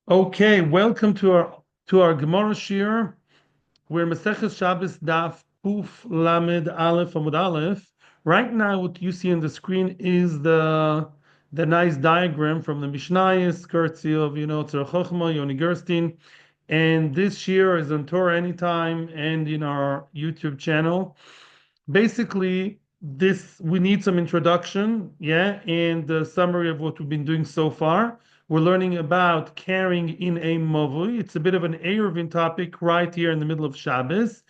Okay, welcome to our Gemara shiur. We're Maseches Shabbos Daf Kuf Lamed Aleph Amud Aleph. Right now, what you see on the screen is the nice diagram from the Mishnayos, courtesy of Tzar Chochma, Yoni Gerstein, and this shiur is on Torah Anytime and in our YouTube channel. Basically, this we need some introduction, yeah, and the summary of what we've been doing so far. We're learning about carrying in a mavoy. It's a bit of an Eruvin topic right here in the middle of Shabbos.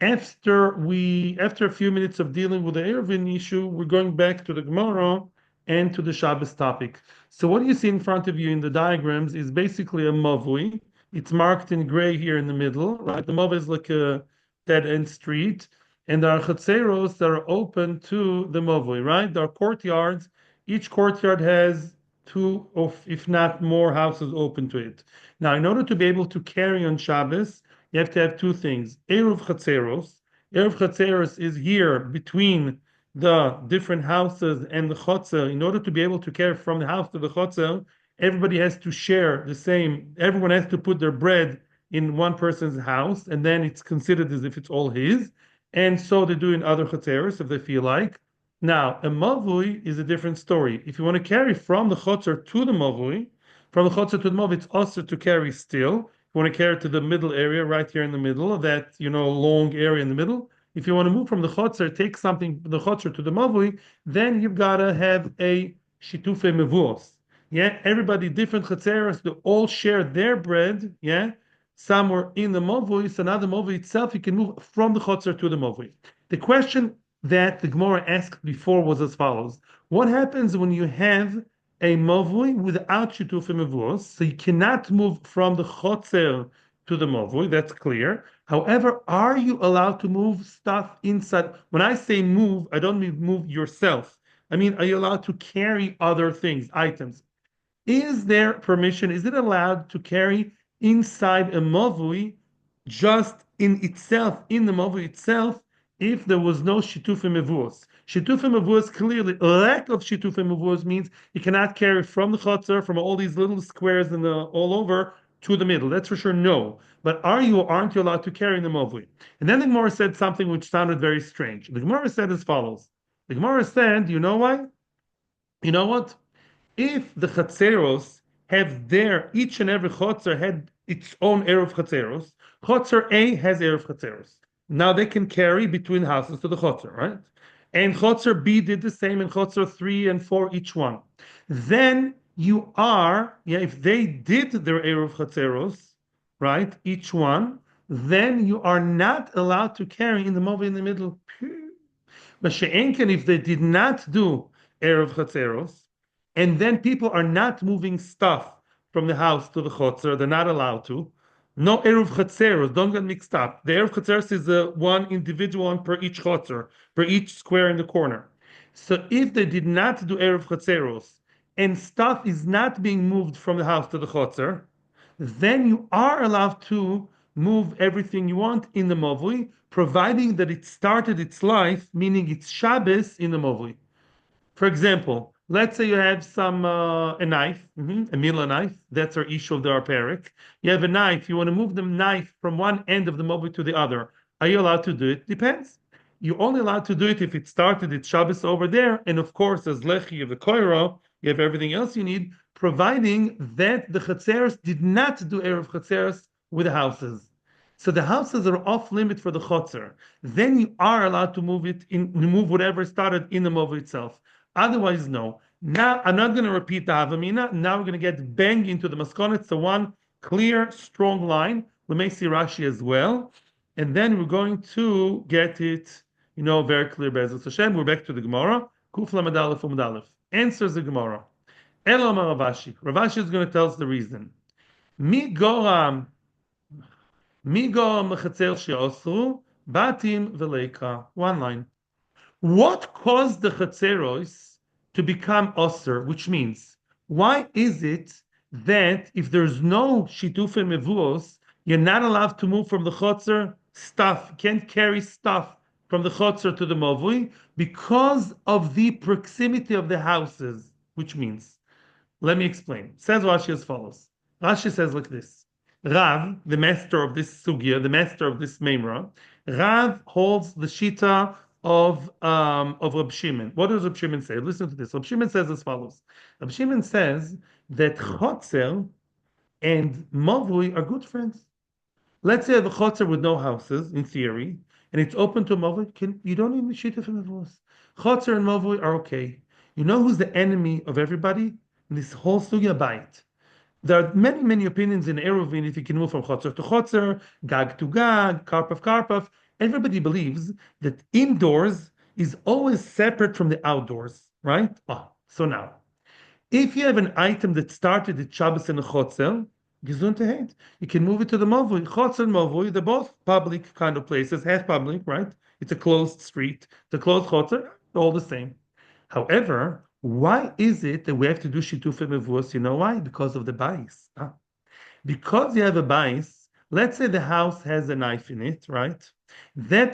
After a few minutes of dealing with the Eruvin issue, we're going back to the Gemara and to the Shabbos topic. So what you see in front of you in the diagrams is basically a mavoy. It's marked in gray here in the middle, right? The mavoy is like a dead-end street, and there are chatzeros that are open to the mavoy, right? There are courtyards. Each courtyard has two of, if not more, houses open to it. Now, in order to be able to carry on Shabbos, you have to have two things. Eruv chatzeros. Eruv chatzeros is here between the different houses and the chotzer. In order to be able to carry from the house to the chotzer, everybody has to share the same. Everyone has to put their bread in one person's house, and then it's considered as if it's all his. And so they do in other chatzeros if they feel like. Now, a mavui is a different story. If you want to carry from the chotzer to the mavui, from the chotzer to the mavui, it's also to carry still. If you want to carry to the middle area, right here in the middle, of that long area in the middle. If you want to move from the chotzer, take something from the chotzer to the mavui, then you've got to have a shitufe mevuos. Yeah, everybody different chatzeros, they all share their bread. Yeah, somewhere in the mavui, so now the mavui itself, you can move from the chotzer to the mavui. The question that the Gemara asked before was as follows: what happens when you have a mavui without shituf mevuos? So you cannot move from the chotzer to the mavui. That's clear. However, are you allowed to move stuff inside? When I say move, I don't mean move yourself. I mean, are you allowed to carry other things, items? Is there permission? Is it allowed to carry inside a mavui just in itself, in the mavui itself, if there was no shitufim mevuos? Shitufim mevuos, clearly, lack of shitufim mevuos means you cannot carry from the chotzer, from all these little squares in the all over to the middle. That's for sure no. But are you or aren't you allowed to carry in the mavui? And then the Gemara said something which sounded very strange. The Gemara said as follows. The Gemara said, you know why? You know what? If the chatzeros have each and every chotzer had its own eruv chatzeros, chotzer A has eruv chatzeros. Now they can carry between houses to the chotzer, right? And chotzer B did the same, and chotzer 3 and 4 each one. Then if they did their eruv chatzeros, right, each one, then you are not allowed to carry in the mavui in the middle. But she'enken, if they did not do eruv chatzeros, and then people are not moving stuff from the house to the chotzer, they're not allowed to. No eruv chatzeros, don't get mixed up. The eruv chatzeros is one individual one per each chotzer, per each square in the corner. So if they did not do eruv chatzeros, and stuff is not being moved from the house to the chotzer, then you are allowed to move everything you want in the mavui, providing that it started its life, meaning it's Shabbos in the mavui. For example, let's say you have a knife, a mila knife. That's our issue of the arperic. You have a knife. You want to move the knife from one end of the mobile to the other. Are you allowed to do it? Depends. You're only allowed to do it if it started its Shabbos over there, and of course, as lechi, you have the koiro, you have everything else you need, providing that the chatzeros did not do eruv chatzeros with the houses. So the houses are off limit for the chotzer. Then you are allowed to move whatever started in the mobile itself. Otherwise, no. Now, I'm not going to repeat the Havamina. Now we're going to get bang into the Maskonet. It's a one clear, strong line. We may see Rashi as well. And then we're going to get it, very clear. Be'ezus Hashem. We're back to the Gemara. Kuf Lamed Aleph Amud Aleph. Answers the Gemara. Elo Amar Ravashi. Ravashi is going to tell us the reason. Mi goram mechatzer she'osru batim v'leika. One line. What caused the chatzeros to become osir? Which means, why is it that if there's no shituf and mevuos, you're not allowed to move from the chotzer stuff? You can't carry stuff from the chotzer to the mavui because of the proximity of the houses. Which means, let me explain. Says Rashi as follows: Rashi says like this. Rav, the master of this sugya, the master of this memra, Rav holds the shita of Rab Shimon. What does Rab Shimon say? Listen to this. Rab Shimon says as follows. Rab Shimon says that chotzer and mavoy are good friends. Let's say I have a chotzer with no houses, in theory, and it's open to mavoy. You don't need shita for mavos. Chotzer and mavoy are okay. You know who's the enemy of everybody in this whole sugya? Bayit. There are many, many opinions in Eruvin if you can move from Chotzer to Chotzer, Gag to Gag, Karpov, Karpov. Everybody believes that indoors is always separate from the outdoors, right? So now, if you have an item that started at Shabbos in a Chotzer, Gesundheit, you can move it to the mavoy. Chotzer and mavoy, they're both public kind of places, half public, right? It's a closed street. The closed Chotzer, all the same. However, why is it that we have to do shitufim mevus? You know why? Because of the bias. Because you have a bias, let's say the house has a knife in it, right? The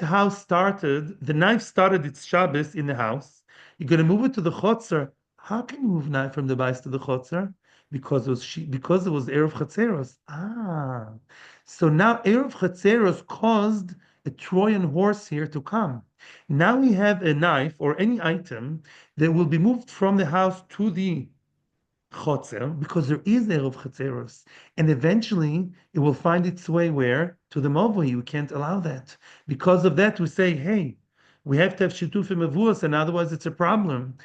knife started its Shabbos in the house. You're going to move it to the chotzer. How can you move knife from the bias to the chotzer? Because it was Erev Chatzeros. So now Erev Chatzeros caused a Trojan horse here to come. Now we have a knife or any item that will be moved from the house to the chotzer because there is Erev Chatzeros. And eventually it will find its way where? To the mavoy. We can't allow that. Because of that, we say, hey, we have to have shitufim mevuos, and otherwise it's a problem.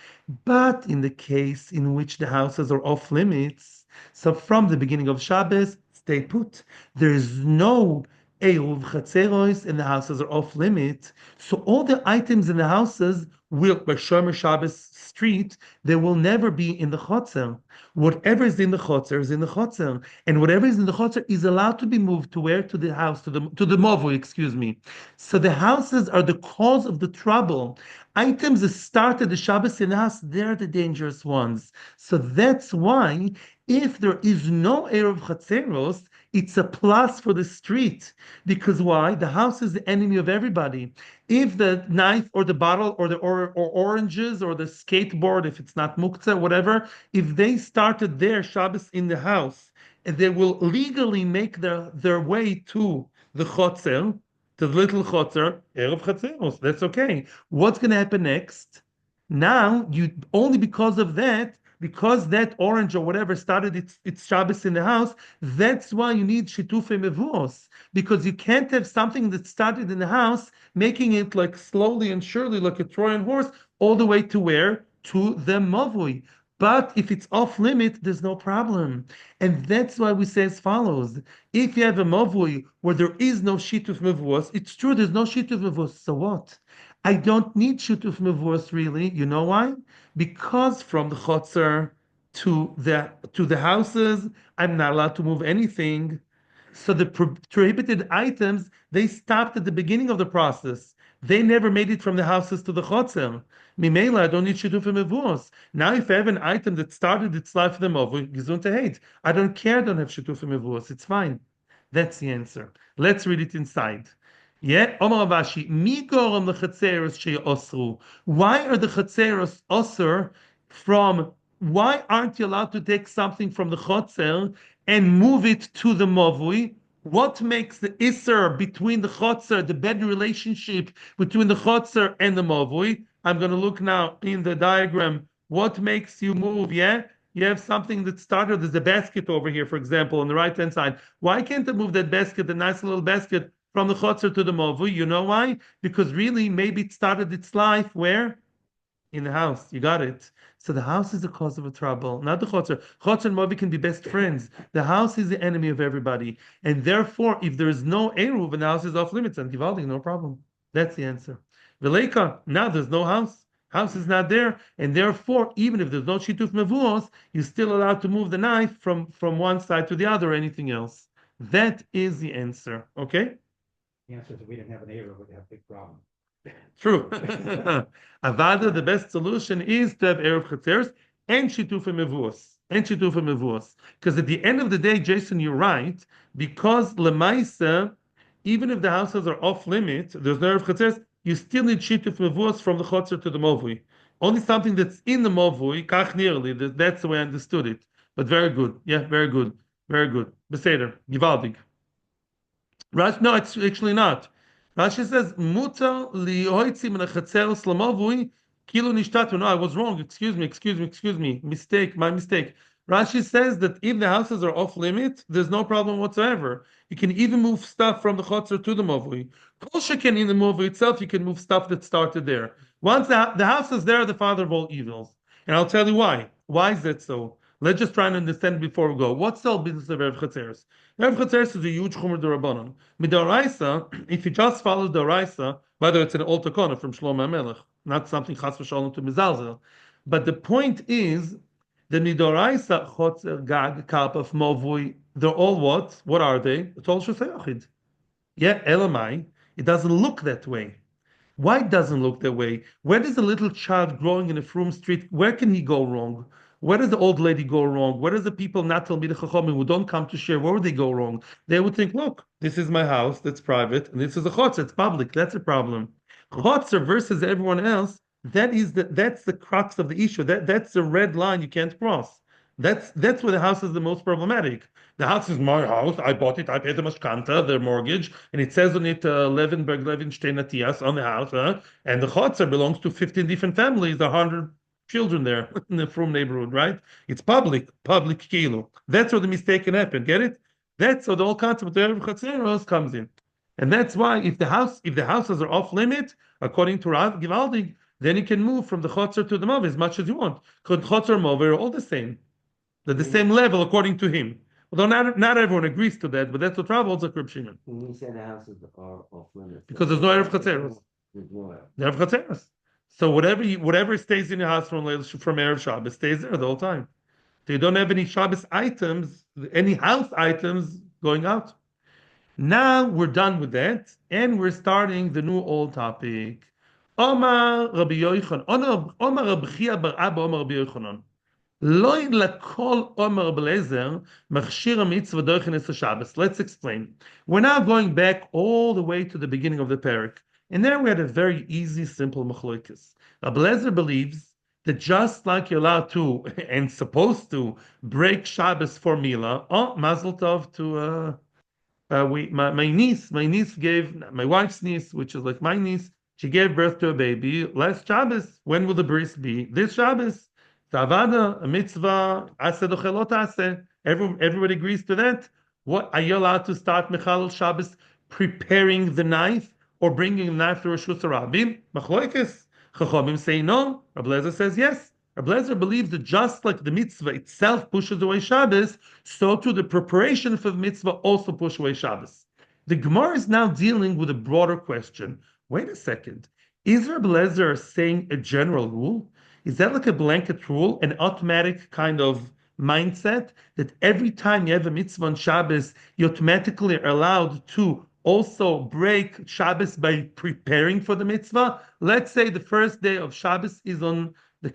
But in the case in which the houses are off limits, so from the beginning of Shabbos, stay put. There is no Eruv Chatzeros, and the houses are off limit. So all the items in the houses will, by Shomer Shabbos street, they will never be in the chotzer. Whatever is in the chotzer is in the chotzer, and whatever is in the chotzer is allowed to be moved to where? To the house, to the mavoy, excuse me. So the houses are the cause of the trouble. Items that started the Shabbos in the house, they're the dangerous ones. So that's why, if there is no Erev Chatzeros, it's a plus for the street. Because why? The house is the enemy of everybody. If the knife or the bottle or the or oranges or the skateboard, if it's not muktzah, whatever, if they started their Shabbos in the house, and they will legally make their way to the chotzer, to the little chotzer, Erev Chatzeros, that's okay. What's going to happen next? Now, you only because that orange or whatever started its Shabbos in the house, that's why you need shitufei mevuos. Because you can't have something that started in the house, making it like slowly and surely, like a Trojan horse, all the way to where? To the mavui. But if it's off limit, there's no problem. And that's why we say as follows. If you have a mavui where there is no shituf mevuos, it's true, there's no shituf mevuos. So what? I don't need shituf mevuos really. You know why? Because from the chotzer to the houses, I'm not allowed to move anything. So the prohibited items, they stopped at the beginning of the process. They never made it from the houses to the chotzer. Mimela, I don't need shidufim mevuos. Now, if I have an item that started its life in the mavui, gesundheit, I don't care. I don't have shidufim mevuos. It's fine. That's the answer. Let's read it inside. Yeah, Omar Abashi, mi gorom lechatzeros she'osru. Why are the chatzeros osur from? Why aren't you allowed to take something from the chotzer and move it to the mavui? What makes the iser between the chotzer, the bad relationship between the chotzer and the mavui? I'm going to look now in the diagram. What makes you move? Yeah, you have something that started. There's a basket over here, for example, on the right hand side. Why can't I move that basket, the nice little basket, from the chotzer to the mavui? You know why? Because really, maybe it started its life where? In the house. You got it. So the house is the cause of a trouble, not the chotzer. Chotzer and mavi can be best friends. The house is the enemy of everybody, and therefore, if there is no eruv and the house is off limits, and givaldi, no problem. That's the answer. Veleka, now there's no house. House is not there, and therefore, even if there's no shituf mevuos, you're still allowed to move the knife from one side to the other or anything else. That is the answer. Okay. The answer is if we didn't have an Erev, we'd have a big problem. True. Avada, the best solution is to have Erev Chatzeros and Shitufei Mevuos. Because at the end of the day, Jason, you're right, because Lemaisa, even if the houses are off limit, there's no Erev Chatzeros, you still need Shitufei Mevuos from the Chotzer to the Mavui. Only something that's in the Mavui, kach nearly, that's the way I understood it. But very good. Yeah, very good. Very good. Beseder. Givaldig. Rashi, no, it's actually not. Rashi says, "Muta lihoitzi min hachatzer slamavui kilo nishtatu." No, I was wrong. Excuse me. Mistake, my mistake. Rashi says that if the houses are off limit, there's no problem whatsoever. You can even move stuff from the chotzer to the mavui. Kol sheken in the mavui itself, you can move stuff that started there. Once the house is there, the father of all evils. And I'll tell you why. Why is that so? Let's just try and understand before we go. What's the whole business of Erev Chatzeres? Erev Chatzeres is a huge chumr d'Rabbanan. Midoraisa, if you just follow the Raisa, whether it's an old takana from Shlomo HaMelech, not something chas v'shalom to mizalzel, but the point is the Midoraisa chotzer gag kalpaf movui. They're all what? What are they? It's all shosayachid. Yeah, elamai. It doesn't look that way. Why it doesn't look that way? Where does a little child growing in a Frum street, where can he go wrong? Where does the old lady go wrong? Where does the people not tell me the chachomim who don't come to share? Where would they go wrong? They would think, look, this is my house, that's private, and this is a chotzer, it's public. That's a problem. Chotzer versus everyone else, that's the crux of the issue. That's the red line you can't cross. That's where the house is the most problematic. The house is my house. I bought it. I paid the mashkanta, the mortgage, and it says on it Levenberg Levenstein Atias on the house. And the chotzer belongs to 15 different families, 100 children there in the Frum neighborhood, right? It's public kilo. That's where the mistake can happen. Get it? That's where the whole concept of the Erev Chatzeros comes in. And that's why if the houses are off limit, according to Rav Givaldig, then you can move from the chotzer to the mov as much as you want. Because chotzer and mov are all the same. They're the same level according to him. Although not everyone agrees to that, but that's what Rav holds like Reb Shimon. When you say the houses are off limits. Because there's no Erev Chatzeros. There's no Erev Chatzeros. So whatever stays in your house from Erev Shabbos stays there the whole time. So you don't have any Shabbos items, any house items going out. Now we're done with that, and we're starting the new old topic. Omar Rabbi Yochanan, Omar Rabbi Chia bar Abba, Omar Rabbi Yochanan. Lo lakol Omar Rabbi Eliezer machshir mitzvah doichenes Shabbos. Let's explain. We're now going back all the way to the beginning of the parak, and there we had a very easy, simple machlokas. Rabbi Eliezer believes that just like you're allowed to and supposed to break Shabbos for Mila, Mazel Tov to my wife's niece, which is like my niece, she gave birth to a baby last Shabbos. When will the bris be? This Shabbos. Zavada, a mitzvah, aseh dochelot aseh. Everybody agrees to that. What are you allowed to start Mechalel Shabbos preparing the knife or bringing the knife to Rosh Hashanah? Machloikes. Chachomim say no. Rabbi Eliezer says yes. Rabbi Eliezer believes that just like the mitzvah itself pushes away Shabbos, so too the preparation for the mitzvah also pushes away Shabbos. The Gemara is now dealing with a broader question. Wait a second. Is Rabbi Eliezer saying a general rule? Is that like a blanket rule, an automatic kind of mindset that every time you have a mitzvah on Shabbos, you automatically are allowed to also break Shabbos by preparing for the mitzvah? Let's say the first day of Shabbos is on the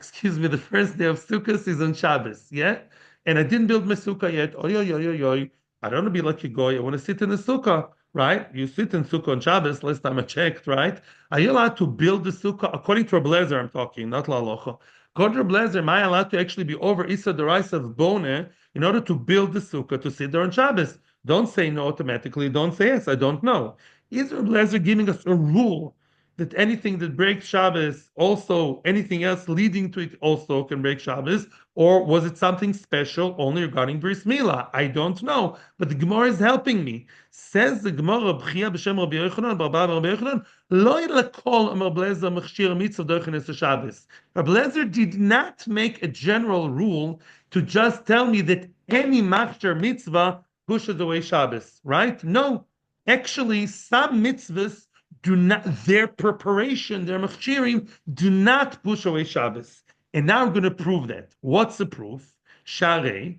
first day of Sukkot is on Shabbos, yeah? And I didn't build my sukkah yet. Oy, oy, oy, oy, oy. I don't want to be like a goy. I want to sit in the sukkah, right? You sit in sukkah on Shabbos, last time I checked, right? Are you allowed to build the sukkah? According to Rabbi Eliezer, I'm talking, not La Locha. According to Rabbi Eliezer, am I allowed to actually be over Issa Deraisa of Bone in order to build the sukkah to sit there on Shabbos? Don't say no automatically. Don't say yes. I don't know. Is Rabbi Eliezer giving us a rule that anything that breaks Shabbos, also anything else leading to it also can break Shabbos? Or was it something special only regarding Bris Milah? I don't know. But the Gemara is helping me. Says the Gemara, B'chia b'shem Rabbi Yochanan, Barba Rabbi Yochanan, lo yilakol Rabbi Eliezer mechshir mitzvah doichenes Shabbos. Rabbi Eliezer did not make a general rule to just tell me that any machshir mitzvah pushes away Shabbos, right? No. Actually, some mitzvahs do not, their preparation, their machshirim, do not push away Shabbos. And now I'm going to prove that. What's the proof? Sharei.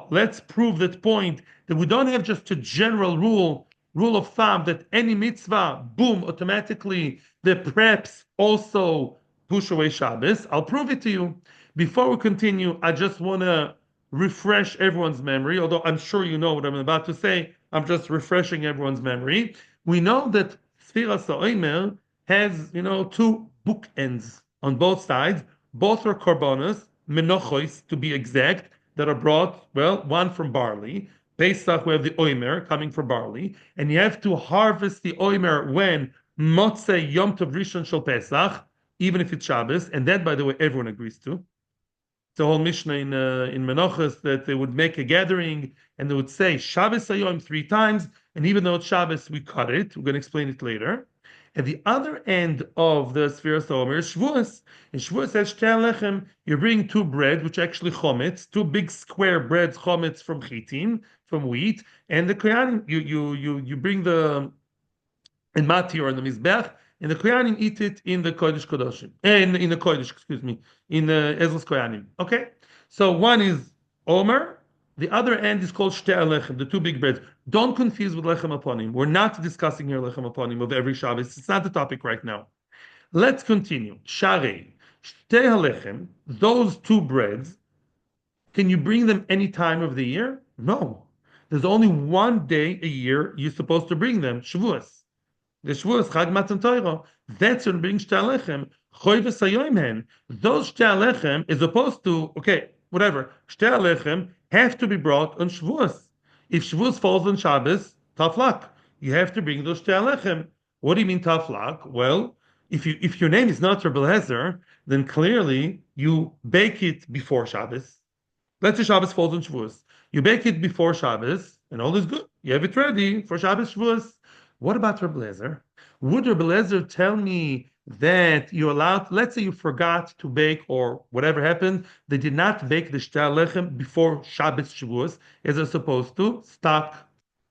Let's prove that point that we don't have just a general rule of thumb that any mitzvah, boom, automatically the preps also push away Shabbos. I'll prove it to you. Before we continue, I just want to refresh everyone's memory, although I'm sure you know what I'm about to say. I'm just refreshing everyone's memory. We know that Sfiras HaOmer has, two bookends on both sides. Both are korbanos, menochos to be exact, that are brought, one from barley. Pesach, we have the oimer coming from barley, and you have to harvest the oimer when Motzei Yom Tov Rishon Shel Pesach, even if it's Shabbos, and that, by the way, everyone agrees to. It's a whole Mishnah in Menachos that they would make a gathering and they would say Shabbos Hayom 3 times, and even though it's Shabbos, we cut it. We're going to explain it later. At the other end of the Sfiras Omer is Shavuos. In Shavuos says Shtei Lechem, you bring 2 bread, which are actually chometz, 2 big square breads chometz from chitin, from wheat, and the koyanim, you bring the and mati or in the mizbech, and the koyanim eat it in the kodesh kodoshim, in the kodesh, excuse me, in the ezras koyanim. Okay, so one is omer, the other end is called shtei lechem, the 2 big breads. Don't confuse with lechem aponim. We're not discussing here lechem aponim of every Shabbos. It's not the topic right now. Let's continue. Sharei, shtei halechem, those 2 breads. Can you bring them any time of the year? No. There's only one day a year you're supposed to bring them, Shavuos. The Shavuos, Chag Matan Torah, that's when bring Shtei Lechem, Choy v'Sayoim hen. Those Shtei Lechem is opposed to, okay, whatever, Shtei Lechem have to be brought on Shavuos. If Shavuos falls on Shabbos, tough luck. You have to bring those Shtei Lechem. What do you mean tough luck? Well, if your name is not Rabbi Eliezer, then clearly you bake it before Shabbos. Let's say Shabbos falls on Shavuos. You bake it before Shabbos, and all is good. You have it ready for Shabbos Shavuos. What about Rabbi Eliezer? Would Rabbi Eliezer tell me that you're allowed, let's say you forgot to bake or whatever happened, they did not bake the Shtei Lechem before Shabbos Shavuos as they're supposed to, stuck.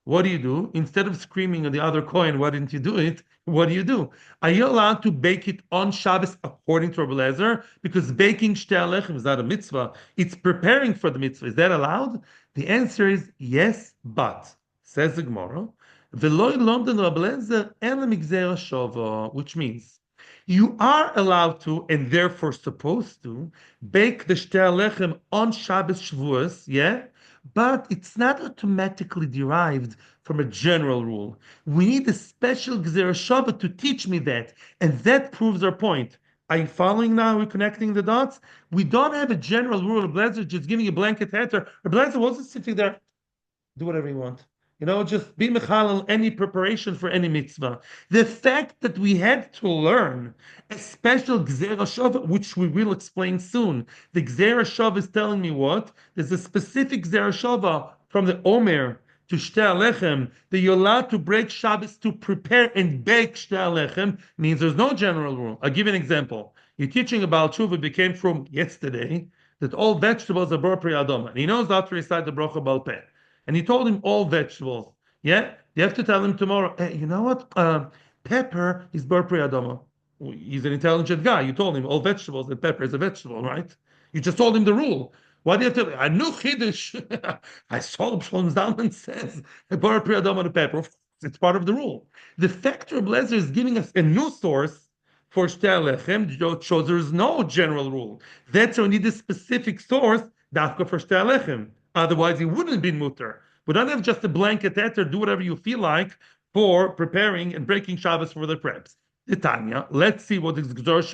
What do? Instead of screaming on the other coin, why didn't you do it? What do? Are you allowed to bake it on Shabbos according to Rabbi Eliezer? Because baking Shtei Lechem is not a mitzvah. It's preparing for the mitzvah. Is that allowed? The answer is yes, but, says the Gemara, V'lo London Rabbi Eliezer elam Gezerah Shava, which means you are allowed to, and therefore supposed to, bake the Shtei Lechem on Shabbos Shavuos, yeah? But it's not automatically derived from a general rule. We need a special Gezerah Shava to teach me that, and that proves our point. Are you following now? We're connecting the dots. We don't have a general rule of Eliezer just giving a blanket heter. Eliezer wasn't sitting there, do whatever you want. Just be mechalal any preparation for any mitzvah. The fact that we had to learn a special Gezerah Shava, which we will explain soon. The Gezerah Shava is telling me what? There's a specific Gezerah Shava from the Omer to Shtei Lechem that you're allowed to break Shabbos to prepare and bake Shtei Lechem, means there's no general rule. I'll give you an example. You're teaching about Tshuva, became from yesterday, that all vegetables are Bar Pri Adama. And he knows how to recite the Bracha Bal Peh. And he told him all vegetables. Yeah, you have to tell him tomorrow. Hey, you know what? Pepper is bar pri adama. He's an intelligent guy. You told him all vegetables and pepper is a vegetable, right? You just told him the rule. Why do you have to? I knew chiddush. I saw Shalom Zalman says bar pri adama and pepper. It's part of the rule. The fact Rabbi Eliezer is giving us a new source for Shtei Lechem shows there is no general rule. That's why we need a specific source. Dafka for Shtei Lechem. Otherwise, it wouldn't be mutter. We don't have just a blanket etter, do whatever you feel like for preparing and breaking Shabbos for the preps. The Tanya, let's see what this Gezerah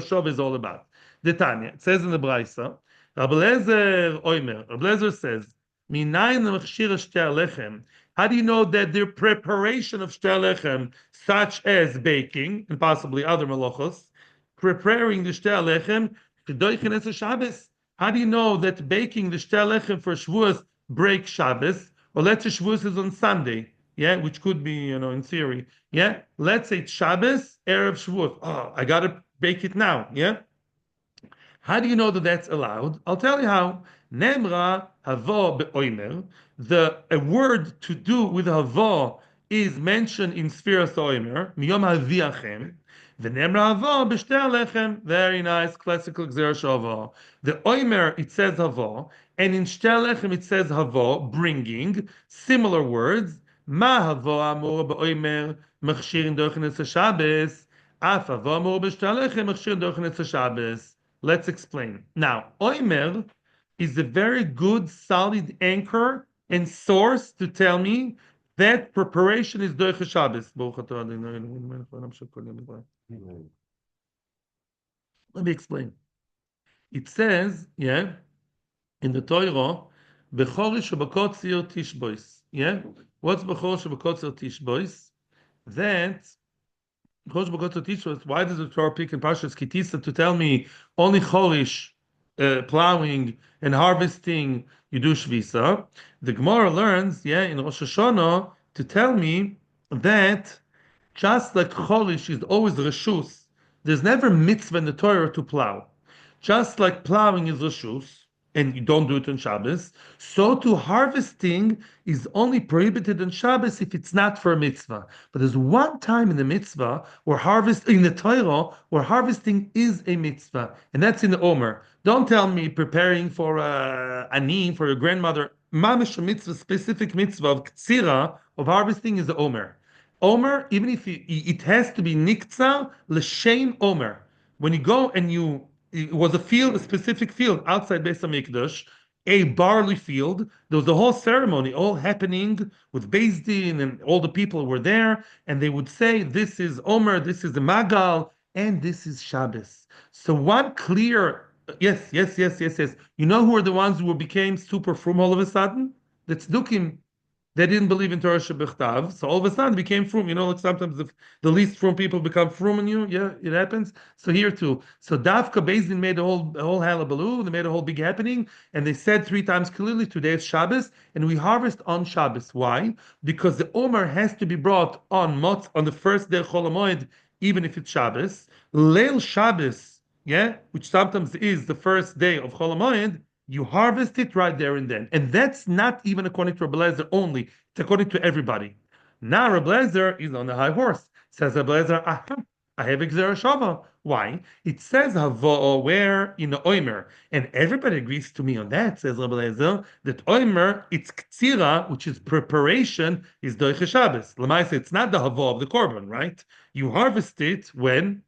Shava is all about. The Tanya, it says in the Braisa, Rabbi Eliezer Oimer, Rabbi Eliezer says, Minayin mechshir Shtei Lechem. How do you know that the preparation of Shtei Lechem, such as baking and possibly other malachos, preparing the Shtei Lechem, Kedoichen es Shabbos? How do you know that baking the Shtei Lechem for Shavuos breaks Shabbos? Or let's say Shavuos is on Sunday, yeah, which could be, in theory, yeah. Let's say it's Shabbos, Erev Shavuos. Oh, I gotta bake it now, yeah. How do you know that that's allowed? I'll tell you how. Nemra havo beoimer. A word to do with havo is mentioned in Sfiras Oimer, miyom haviachem. V'nemra havo b'shtei lechem. Very nice, classical Gezerah Shava. The Oimer, it says havo, and in Shtei Lechem it says havo, bringing. Similar words. Ma havo amor beoimer mechshirin dochen es Shabbos. Af havo amor b'shtei lechem mechshirin dochen es Shabbos. Let's explain. Now, Oimer is a very good, solid anchor and source to tell me that preparation is Doich Shabbos. Let me explain. It says, in the Torah, Bechorish u'bakotzir tishbois. Yeah? What's bechorish u'bakotzir tishbois? That Chorish u'bakotzir tishbois, why does the Torah pick in Parshas Kitisa to tell me only Chorish, plowing and harvesting, you do Shvisa? The Gemara learns, in Rosh Hashanah, to tell me that just like Cholish is always Reshus, there's never mitzvah in the Torah to plow. Just like plowing is Reshus, and you don't do it on Shabbos, so too harvesting is only prohibited on Shabbos if it's not for a mitzvah. But there's one time in the mitzvah where in the Torah where harvesting is a mitzvah, and that's in the Omer. Don't tell me preparing for ani for your grandmother. Mamish mitzvah, specific mitzvah of ktsira of harvesting is the Omer. Omer, even if it has to be niktzah l'shem Omer. When you go and it was a field, a specific field outside Beis Hamikdash, a barley field. There was a whole ceremony, all happening with Beis Din, and all the people were there, and they would say, "This is Omer, this is the Magal, and this is Shabbos." So one clear, yes. You know who are the ones who became super frum all of a sudden? The Tzdukim. They didn't believe in Torah Shebichtav, so all of a sudden it became frum. You know, like sometimes the least frum people become frum in you. Yeah, it happens. So here too. So Davka Beis Din made a whole halabaloo. They made a whole big happening, and they said 3 times clearly, today is Shabbos, and we harvest on Shabbos. Why? Because the Omer has to be brought on the first day of Chol HaMoed, even if it's Shabbos. Leil Shabbos, which sometimes is the first day of Chol HaMoed, you harvest it right there and then. And that's not even according to Rabbi Eliezer only. It's according to everybody. Now Rabbi Eliezer is on the high horse. Says Rabbi Eliezer, I have a Gezerah Shava. Why? It says Havo where in the Omer. And everybody agrees to me on that, says Rabbi Eliezer, that Omer, it's Ktsira, which is preparation, is Doiche Shabbos. Lamaisa, it's not the Havo of the Korban, right? You harvest it when?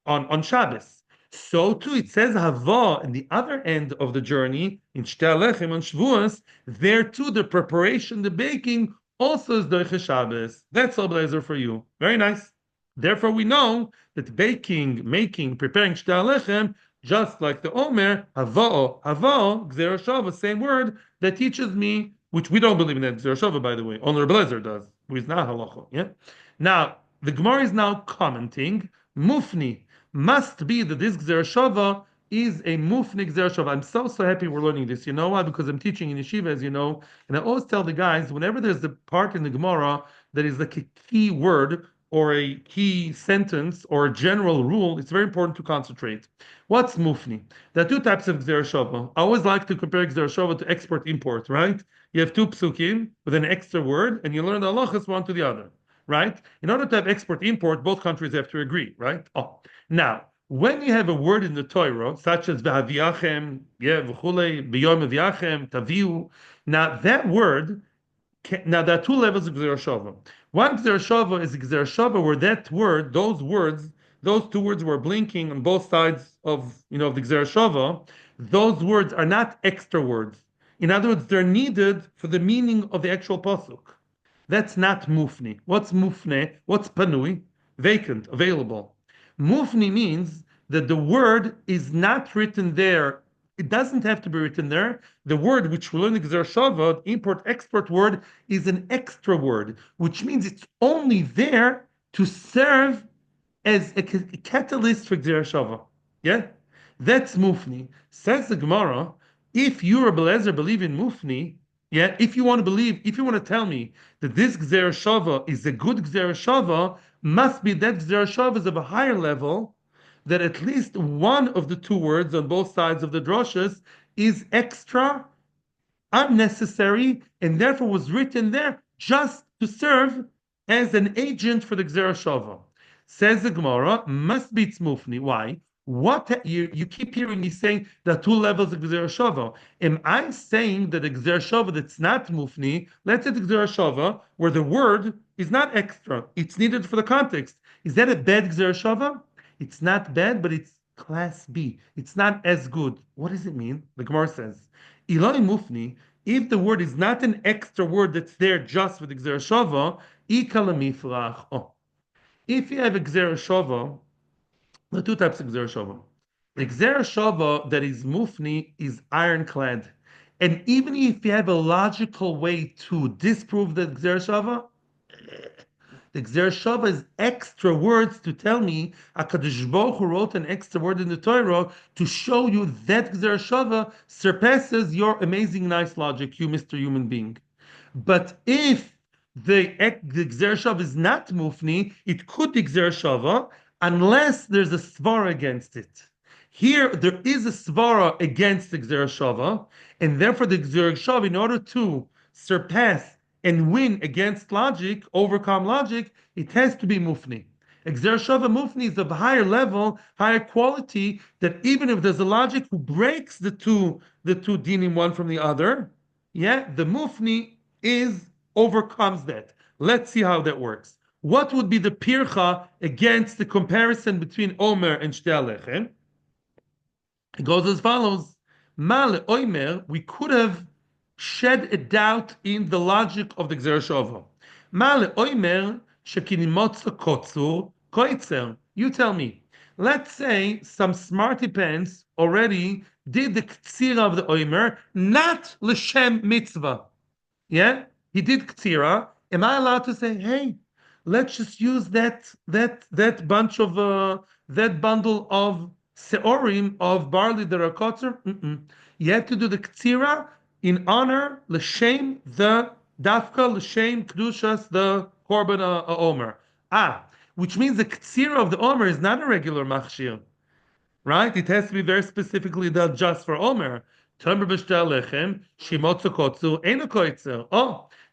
On Shabbos. So too, it says Hava in the other end of the journey, in Shtei Alechem on Shavuos, there too, the preparation, the baking, also is Doiche Shabbos. That's Rabbi Eliezer for you. Very nice. Therefore, we know that baking, making, preparing Shtei Alechem, just like the Omer, Hava, Gezerah Shava, same word, that teaches me, which we don't believe in that Gezerah Shava, by the way, only Rabbi Eliezer does, who is not halacha. Yeah. Now, the Gemara is now commenting, Mufni, must be that this Gezerah Shava is a mufni Gezerah Shava. I'm so happy we're learning this. You know why? Because I'm teaching in yeshiva, as you know, and I always tell the guys, whenever there's a part in the Gemara that is like a key word or a key sentence or a general rule, it's very important to concentrate. What's mufni? There are 2 types of Gezerah Shava. I always like to compare Gezerah Shava to export-import, right? You have 2 psukim with an extra word, and you learn the halachas one to the other, right? In order to have export-import, both countries have to agree, right? Now, when you have a word in the Torah, such as v'haviachem, v'chulei, b'yom v'yachem, taviu, now that word, now there are 2 levels of Gezerah Shava. One Gezerah Shava is a Gezerah Shava where that word, those 2 words were blinking on both sides of, the Gezerah Shava. Those words are not extra words. In other words, they're needed for the meaning of the actual pasuk. That's not mufni. What's mufne? What's panui? Vacant, available. Mufni means that the word is not written there. It doesn't have to be written there. The word which we learn in Gezerah Shava, import-export word, is an extra word, which means it's only there to serve as a catalyst for Gezerah Shava. Yeah? That's mufni. Says the Gemara, if you, Rabbi Eliezer, believe in mufni, if you want to tell me that this Gezerah Shava is a good Gezerah Shava, must be that Gezerah Shava is of a higher level, that at least one of the 2 words on both sides of the droshes is extra, unnecessary, and therefore was written there just to serve as an agent for the Gezerah Shava. Says the Gemara, must be tzmufni. Why? What you keep hearing me saying there are 2 levels of Gezerah Shava. Am I saying that a Gezerah Shava that's not mufni, let's say the Gezerah Shava, where the word is not extra, it's needed for the context. Is that a bad Gezerah Shava? It's not bad, but it's class B. It's not as good. What does it mean? The Gemara says, Iloi mufni, if the word is not an extra word that's there just for the Gezerah Shava, ikala mifrach. If you have a Gezerah Shava, there are 2 types of Gezerah Shava. The Gezerah Shava that is mufni is ironclad. And even if you have a logical way to disprove the Gezerah Shava, the Gezerah Shava is extra words to tell me HaKadosh Baruch Hu wrote an extra word in the Torah to show you that Gezerah Shava surpasses your amazing nice logic, you Mr. Human Being. But if the Gezerah Shava is not mufni, it could be Gezerah Shava unless there's a svara against it. Here, there is a svara against the Gezerah Shava, and therefore the Gezerah Shava, in order to surpass and win against logic, overcome logic, it has to be mufni. Gezerah Shava mufni is of higher level, higher quality, that even if there's a logic who breaks the two dinim one from the other, yeah, the mufni overcomes that. Let's see how that works. What would be the pircha against the comparison between Omer and Shtei Alechem? It goes as follows. Mal Omer, we could have shed a doubt in the logic of the Gezerah Shava. Mal Omer shekinimotza kotzu koitzer. You tell me. Let's say some smarty pants already did the ktsira of the Omer, not l'shem mitzvah. Yeah, he did ktsira. Am I allowed to say, hey, let's just use that bundle of seorim of barley that are kotzer? You have to do the ktsira in honor l'shem the dafka l'shem kedushas the korban omer. Which means the ktsira of the omer is not a regular machshir. Right? It has to be very specifically done just for Omer. Oh, the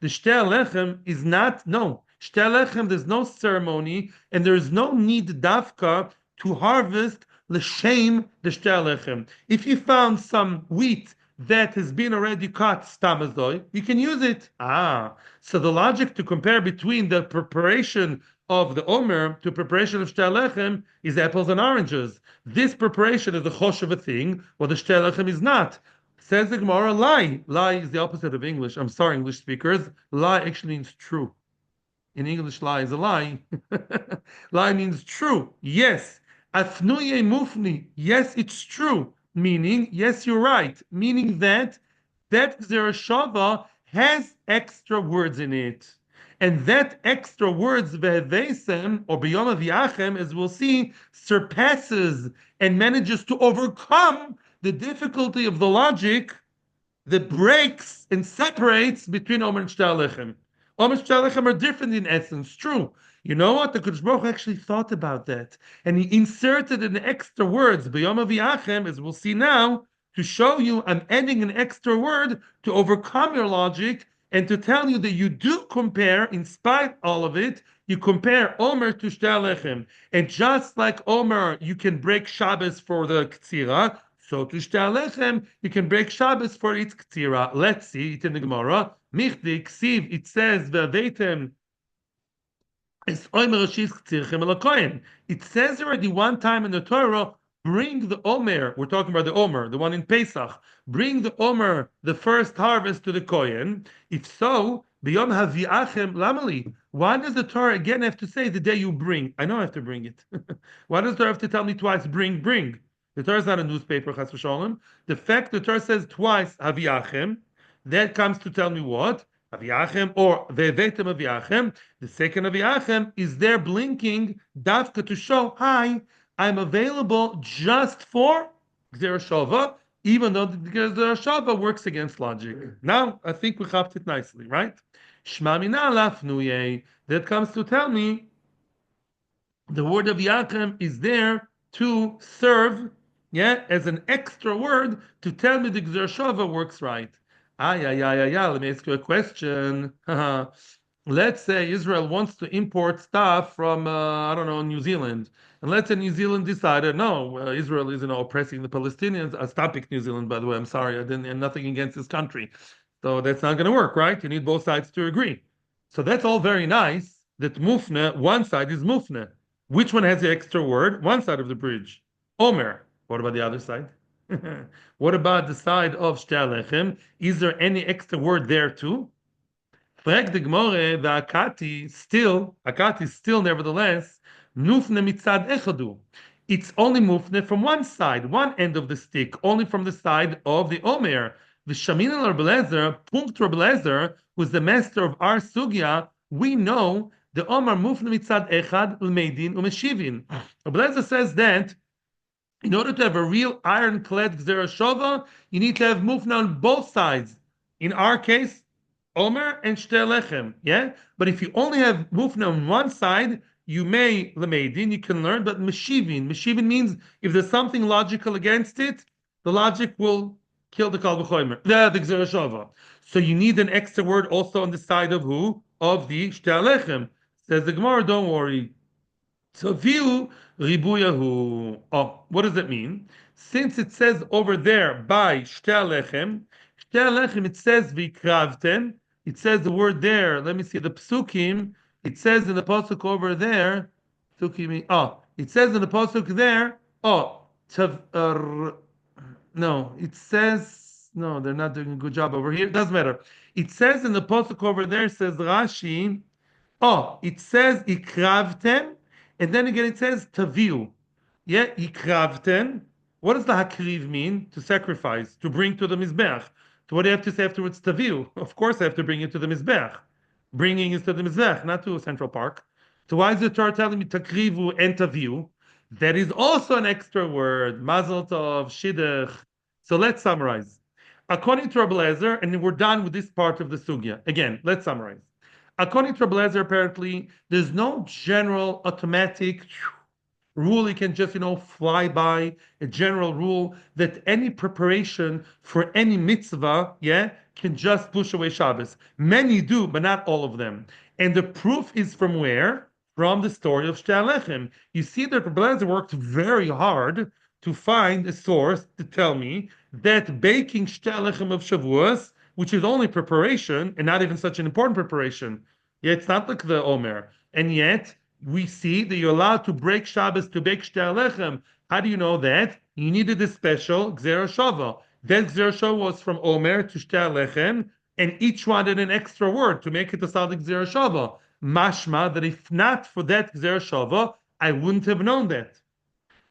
Shtei Alechem is not, no. Shtei Alechem, there's no ceremony, and there's no need dafka to harvest l'shem the Shtei Alechem. If you found some wheat that has been already cut stamazoi, you can use it. So the logic to compare between the preparation of the Omer to preparation of Shtei Alechem is apples and oranges. This preparation is the chosh of a thing, while the Shtei Alechem is not. Says the Gemara, lie. Lie is the opposite of English. I'm sorry, English speakers. Lie actually means true. In English, lie is a lie. Lie means true. Yes. Afnuye mufni. Yes, it's true. Meaning, yes, you're right. Meaning that Gezerah Shava has extra words in it. And that extra words, ve'evesem, or biyom aviachem, as we'll see, surpasses and manages to overcome the difficulty of the logic that breaks and separates between Omer and Shtei Alechem. Omer and Shtei Alechem are different in essence, true. You know what? The Kodesh Baruch Hu actually thought about that. And he inserted an extra words, biyom aviachem, as we'll see now, to show you I'm adding an extra word to overcome your logic and to tell you that you do compare, in spite of all of it, you compare Omer to Shtei Alechem. And just like Omer, you can break Shabbos for the Ktsira, so to Shtei Alechem, you can break Shabbos for its Ktsira. Let's see it in the Gemara. Michdi, Ksiv, it says, Ve'aveitem, es Omer Rashis Ktsirchem el HaKohen. It says already one time in the Torah, bring the Omer, we're talking about the Omer, the one in Pesach, bring the Omer, the first harvest to the Kohen. If so, biyom haviachem lamali. Why does the Torah again have to say the day you bring? I know I have to bring it. Why does the Torah have to tell me twice, bring? The Torah is not a newspaper, chas v'sholem. The fact the Torah says twice haviachem, that comes to tell me what? Aviachem or ve'vetem aviachem. The second aviachem is there blinking dafka to show, hi, I'm available just for Gezerah Shava, even though the Gezerah Shava works against logic. Now, I think we chopped it nicely, right? Shma mina lafnuye. That comes to tell me the word of Yachem is there to serve, as an extra word to tell me the Gezerah Shava works right. Let me ask you a question. Let's say Israel wants to import stuff from, New Zealand. And let's say New Zealand decided, no, Israel is, oppressing the Palestinians. I stopped picking New Zealand, by the way. I'm sorry. I didn't have nothing against this country. So that's not going to work, right? You need both sides to agree. So that's all very nice that mufne, one side is mufne. Which one has the extra word? One side of the bridge. Omer. What about the other side? What about the side of Shtei Alechem? Is there any extra word there too? Frag the Gemara, the Akati still nevertheless, mufne mitzad echadu. It's only mufne from one side, one end of the stick, only from the side of the Omer. V'shamin Rabbi Eliezer, Punkt Rabbi Eliezer, who's the master of our sugya, we know the Omar Mufna Mitzad Echad L'meidin Umeshivin. Rabbi Eliezer says that in order to have a real ironclad Gezerah Shava, you need to have mufna on both sides. In our case, Omer and Shtei Lechem. Yeah? But if you only have mufna on one side, you may lemeidin, you can learn, but meshivin. Meshivin means if there's something logical against it, the logic will kill the Kal V'chomer, the Gezerah Shava. So you need an extra word also on the side of who? Of the Shtei Lechem. Says the Gemara, don't worry. Taviu ribuyahu. Oh, what does that mean? Since it says over there by Shtei Lechem, it says vikravten. It says the word there. Let me see the psukim. It says in the pasuk over there. Psukim. Oh, it says in the pasuk there. Oh, no. It says no. They're not doing a good job over here. It doesn't matter. It says in the pasuk over there. Says Rashi. Oh, it says ikravten. And then again, it says taviu. Yeah, ikravten. What does the hakriv mean? To sacrifice, to bring to the mizbeach. So what do you have to say afterwards? Taviu. Of course, I have to bring it to the mizbeach. Bringing is to the mizbeach, not to Central Park. So why is the Torah telling me takrivu and taviu? That is also an extra word. Mazel tov, shidduch. So let's summarize. According to Rabbi Eliezer, and we're done with this part of the sugya. Again, let's summarize. According to Rabbi Eliezer, apparently, there's no general automatic rule you can just, fly by, a general rule that any preparation for any mitzvah, can just push away Shabbos. Many do, but not all of them. And the proof is from where? From the story of Shtei Lechem. You see that Rabbi Eliezer worked very hard to find a source to tell me that baking Shtei Lechem of Shavuos, which is only preparation and not even such an important preparation. Yeah, it's not like the Omer. And yet, we see that you're allowed to break Shabbos to bake Shtei Lechem. How do you know that? You needed a special Gezerah Shava. That Gezerah Shava was from Omer to Shtei Lechem, and each wanted an extra word to make it a solid Gezerah Shava. Mashma, that if not for that Gezerah Shava, I wouldn't have known that.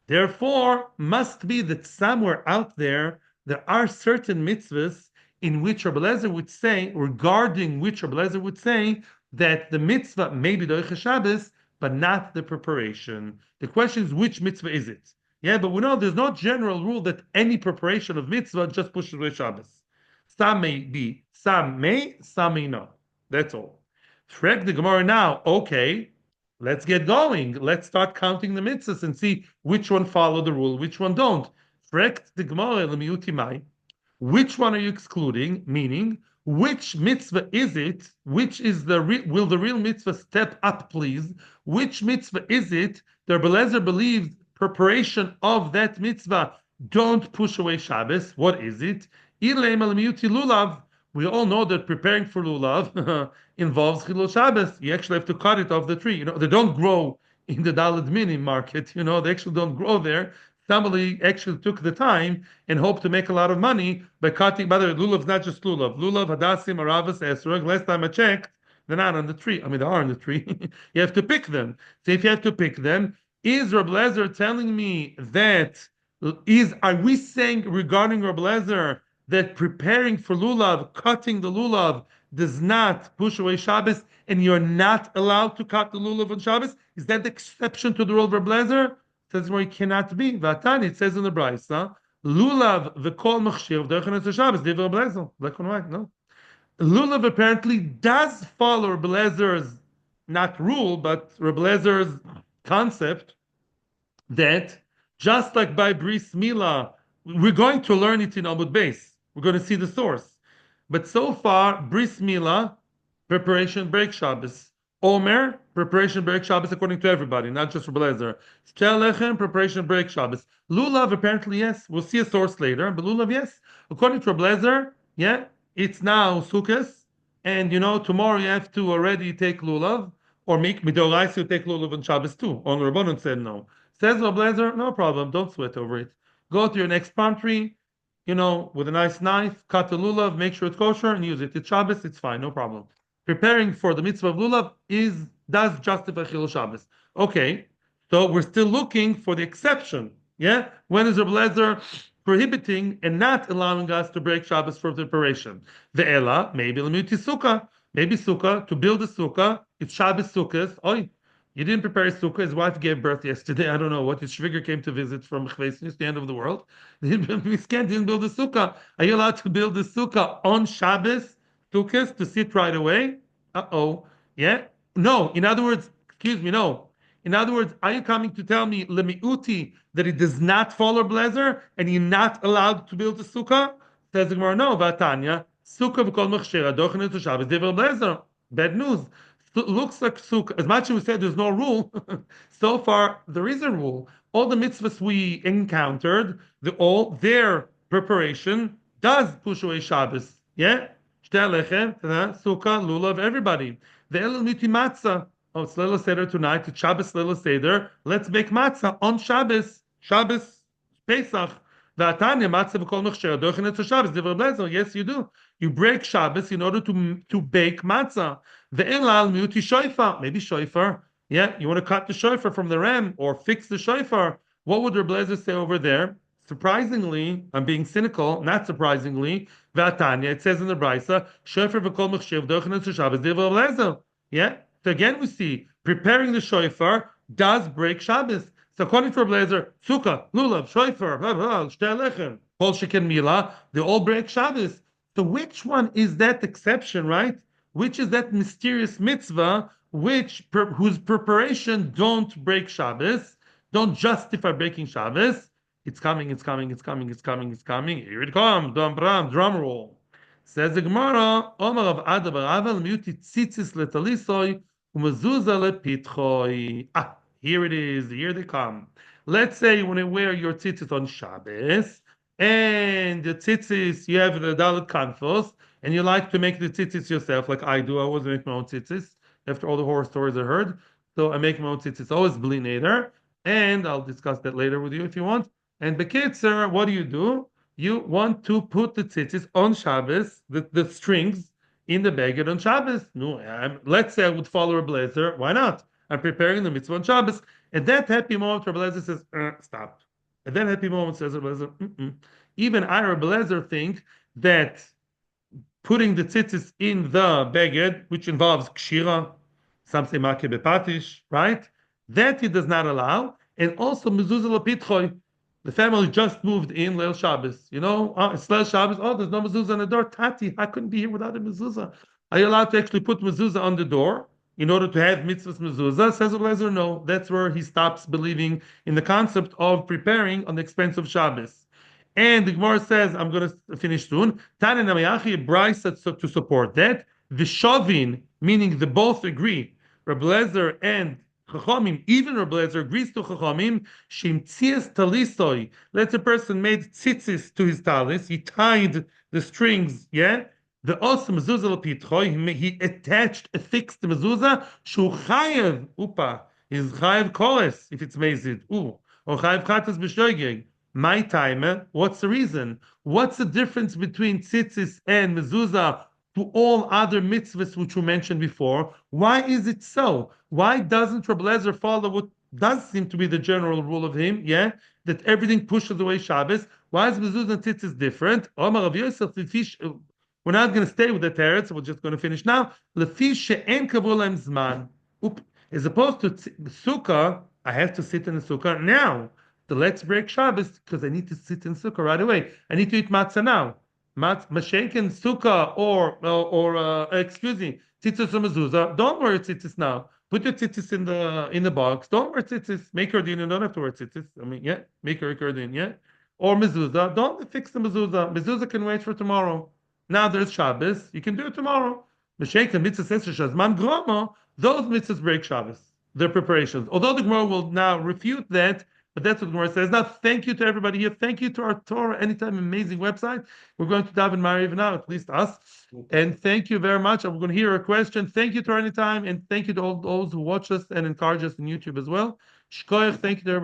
Therefore, must be that somewhere out there are certain mitzvahs in which Rabbi Eliezer would say, regarding which Rabbi Eliezer would say that the mitzvah may be doicha Shabbos, but not the preparation. The question is, which mitzvah is it? Yeah, but we know there's no general rule that any preparation of mitzvah just pushes away Shabbos. Some may be, some may not. That's all. Frag the Gemara now. Okay, let's get going. Let's start counting the mitzvahs and see which one follow the rule, which one don't. Frag the Gemara l'miyutimai. Which one are you excluding? Meaning, which mitzvah is it? Which is will the real mitzvah step up, please? Which mitzvah is it that Rabbi Eliezer believes preparation of that mitzvah don't push away Shabbos? What is it? Lulav. We all know that preparing for lulav involves chilul Shabbos. You actually have to cut it off the tree. They don't grow in the Daled Mini market. They actually don't grow there. Somebody actually took the time and hoped to make a lot of money by cutting. By the way, lulav's not just lulav. Lulav, hadassim, aravas, esrog. Last time I checked, they're not on the tree. I mean, they are on the tree. You have to pick them. So if you have to pick them, is Rabbi Eliezer telling me that are we saying regarding Rabbi Eliezer that preparing for lulav, cutting the lulav, does not push away Shabbos, and you're not allowed to cut the lulav on Shabbos? Is that the exception to the rule of Rabbi Eliezer? Says where it cannot be. Vatani, it says in the Brisa, lulav v'kol machshir v'derech Shabbos. Divrei Rabbi Eliezer, black and white. No, lulav apparently does follow Rabbi Eliezer's not rule, but Rabbi Eliezer's concept that just like by bris milah, we're going to learn it in Amud Beis. We're going to see the source, but so far bris milah, preparation break Shabbos. Omer, preparation break Shabbos according to everybody, not just Rabbi Eliezer. Shtei Lechem, preparation break Shabbos. Lulav, apparently, yes. We'll see a source later, but Lulav, yes. According to Rabbi Eliezer, it's now Sukkot, and tomorrow you have to already take Lulav, or make Midoraisa you take Lulav on Shabbos too. On Rabbanon said no. Says Rabbi Eliezer, no problem, don't sweat over it. Go to your next palm tree, with a nice knife, cut the Lulav, make sure it's kosher, and use it. It's Shabbos, it's fine, no problem. Preparing for the mitzvah of lulav does justify chilul Shabbos. Okay, so we're still looking for the exception. Yeah, when is Rabbi Eliezer prohibiting and not allowing us to break Shabbos for preparation. Ve'ela, maybe l'muti sukkah. Maybe sukkah, to build a sukkah, it's Shabbos sukkahs. Oh, you didn't prepare a sukkah. His wife gave birth yesterday. I don't know what. His shviger came to visit from Chveisnis, the end of the world. Misken didn't build a sukkah. Are you allowed to build a sukkah on Shabbos sukkahs to sit right away? Uh-oh. Yeah? No. In other words, excuse me, no. In other words, are you coming to tell me lemiuti that it does not follow blazer and you're not allowed to build a sukkah? Says the Gemara, no, Vatanya, sukkah v'kol mechshera dochen to Shabbos divrei blazer. Bad news. Looks like sukkah. As much as we said there's no rule, so far there is a rule. All the mitzvahs we encountered, all their preparation does push away Shabbos. Yeah, shtei lechem, sukkah, lulav, everybody. The elul miti matzah. Oh, it's Leila Seder tonight. It's Shabbos Leila Seder. Let's make matzah on Shabbos. Shabbos Pesach. V'atanya matzah v'kol mechshera dochen et Shabbos divrei blazer. Yes, you do. You break Shabbos in order to bake matzah. Ve'elal miuti shofar. Maybe shofar. Yeah, you want to cut the shofar from the ram or fix the shofar. What would Rabbi Eliezer say over there? Surprisingly, I'm being cynical. Not surprisingly, V'atanya. It says in the Brisa, shofar v'kol mechshera dochen et Shabbos divrei blazer. Yeah. So again, we see preparing the shofar does break Shabbos. So according to Rabbi Eliezer, sukkah, lulav, shofar, shtei lechem, kol sheken milah, they all break Shabbos. So which one is that exception, right? Which is that mysterious mitzvah whose preparation don't break Shabbos, don't justify breaking Shabbos? It's coming, it's coming, it's coming, it's coming, it's coming. Here it comes, drum roll. Says the Gemara, Omar of Adabar Aval Muti Tzitzis Letalisoi Umazuza Lepitchoi. Here it is, here they come. Let's say you want to wear your tzitzis on Shabbos, and the tzitzis, you have the Dalit Kanfos, and you like to make the tzitzis yourself, like I do. I always make my own tzitzis, after all the horror stories I heard. So I make my own tzitzis, always blinator, and I'll discuss that later with you if you want. And Bekitzer, what do? You want to put the tzitzis on Shabbos, the strings in the baguette on Shabbos. No, let's say I would follow Rabbi Eliezer. Why not? I'm preparing the mitzvah on Shabbos. At that happy moment, Rabbi Eliezer says, stop. At that happy moment, says Rabbi Eliezer, even I, Rabbi Eliezer, think that putting the tzitzis in the baguette, which involves kshira, some say makeh bepatish, right? That he does not allow. And also mezuzah lapitchoy. The family just moved in Leil Shabbos. You know, it's Leil Shabbos. Oh, there's no mezuzah on the door. Tati, I couldn't be here without a mezuzah. Are you allowed to actually put mezuzah on the door in order to have mitzvahs mezuzah? Says Rabbi Eliezer, no. That's where he stops believing in the concept of preparing on the expense of Shabbos. And the Gemara says, I'm going to finish soon. Tane Namayachi, Brisa to support that. The Shovin, meaning they both agree, Rabbi Eliezer and Chachamim, even Rabbi Eliezer agrees to Chachamim. Shimtzias talisoi. Let's a person made tzitzis to his talis. He tied the strings. Yeah. The also mezuzah l'pitchoi. He attached a fixed mezuzah. Shu chayev upa. Is chayev koles if it's mezid. Or chayev chatas b'shoigeg. My time. What's the reason? What's the difference between tzitzis and mezuzah to all other mitzvahs which we mentioned before? Why is it so? Why doesn't Rabbi Eliezer follow what does seem to be the general rule of him? Yeah, that everything pushes away Shabbos. Why is mezuzah and tzitzis different? We're not going to stay with the teretz. We're just going to finish now. As opposed to sukkah, I have to sit in the sukkah now. So let's break Shabbos because I need to sit in sukkah right away. I need to eat matzah now. Mashenkin sukkah or excuse me, tzitzis or mezuzah. Don't wear tzitzis now. Put your tzitzis in the box. Don't wear tzitzis. Make your din. You don't have to wear tzitzis. I mean, yeah, make your din. Yeah, or mezuzah. Don't fix the mezuzah. Mezuzah can wait for tomorrow. Now there's Shabbos. You can do it tomorrow. Mashenkin mitzvah says shazman groma. Those mitzvahs break Shabbos. Their preparations. Although the Gemara will now refute that. But that's what the Gemara says. Now, thank you to everybody here. Thank you to our Torah Anytime amazing website. We're going to daven Mariv now, at least us. And thank you very much. I'm going to hear a question. Thank you to Torah Anytime, and thank you to all those who watch us and encourage us on YouTube as well. Shkoyach, thank you to everybody.